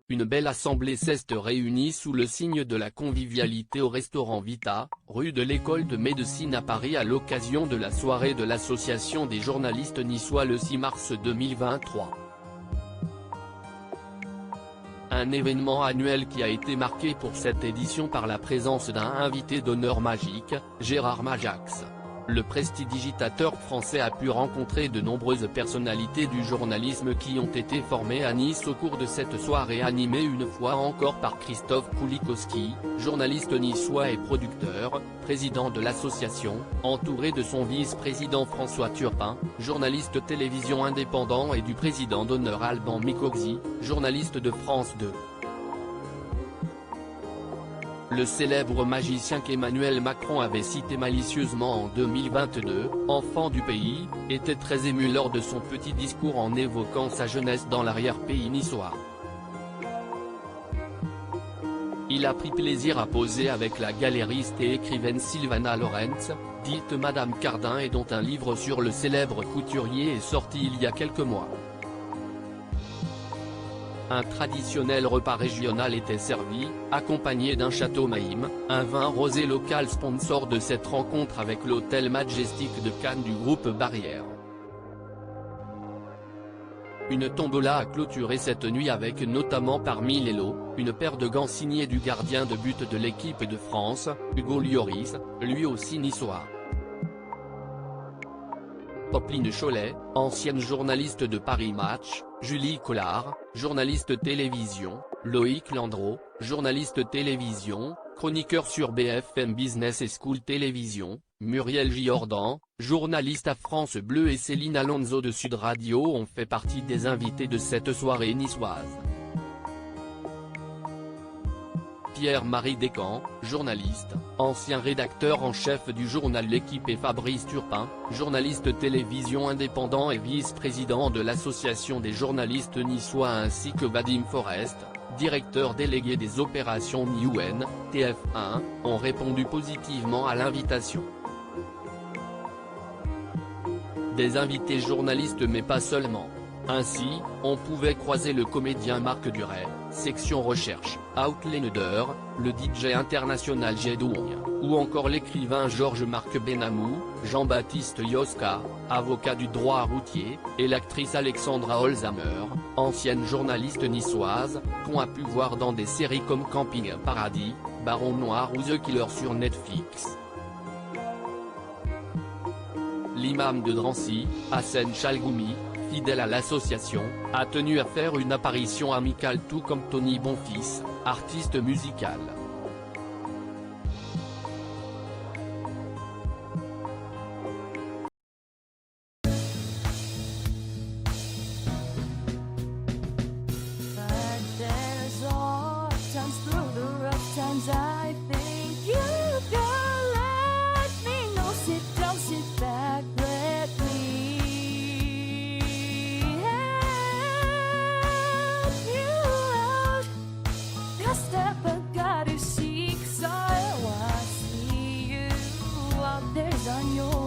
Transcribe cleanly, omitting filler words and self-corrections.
une belle assemblée s'est réunie sous le signe de la convivialité au restaurant Vita, rue de l'École de médecine à Paris à l'occasion de la soirée de l'association des journalistes niçois le 6 mars 2023. Un événement annuel qui a été marqué pour cette édition par la présence d'un invité d'honneur magique, Gérard Majax. Le prestidigitateur français a pu rencontrer de nombreuses personnalités du journalisme qui ont été formées à Nice au cours de cette soirée animée une fois encore par Christophe Koulikowski, journaliste niçois et producteur, président de l'association, entouré de son vice-président François Turpin, journaliste télévision indépendant et du président d'honneur Alban Mikoczy, journaliste de France 2. Le célèbre magicien qu'Emmanuel Macron avait cité malicieusement en 2022, enfant du pays, était très ému lors de son petit discours en évoquant sa jeunesse dans l'arrière-pays niçois. Il a pris plaisir à poser avec la galériste et écrivaine Sylvana Lorenz, dite Madame Cardin et dont un livre sur le célèbre couturier est sorti il y a quelques mois. Un traditionnel repas régional était servi, accompagné d'un château Maïm, un vin rosé local sponsor de cette rencontre avec l'hôtel Majestic de Cannes du groupe Barrière. Une tombola a clôturé cette nuit avec notamment parmi les lots, une paire de gants signés du gardien de but de l'équipe de France, Hugo Lloris, lui aussi niçois. Popeline Cholet, ancienne journaliste de Paris Match, Julie Collard, journaliste télévision, Loïc Landreau, journaliste télévision, chroniqueur sur BFM Business et School Télévision, Muriel Giordan, journaliste à France Bleu et Céline Alonso de Sud Radio ont fait partie des invités de cette soirée niçoise. Pierre-Marie Descamps, journaliste, ancien rédacteur en chef du journal L'Équipe et Fabrice Turpin, journaliste télévision indépendant et vice-président de l'association des journalistes niçois ainsi que Vadim Forest, directeur délégué des opérations NION, TF1, ont répondu positivement à l'invitation. Des invités journalistes mais pas seulement. Ainsi, on pouvait croiser le comédien Marc Duret, section recherche, Outlander, le DJ international Jedouong, ou encore l'écrivain Georges-Marc Benamou, Jean-Baptiste Yoska, avocat du droit routier, et l'actrice Alexandra Holzamer, ancienne journaliste niçoise, qu'on a pu voir dans des séries comme Camping Paradis, Baron Noir ou The Killer sur Netflix. L'imam de Drancy, Hassen Chalgoumi, fidèle à l'association, a tenu à faire une apparition amicale tout comme Tony Bonfils, artiste musical. On your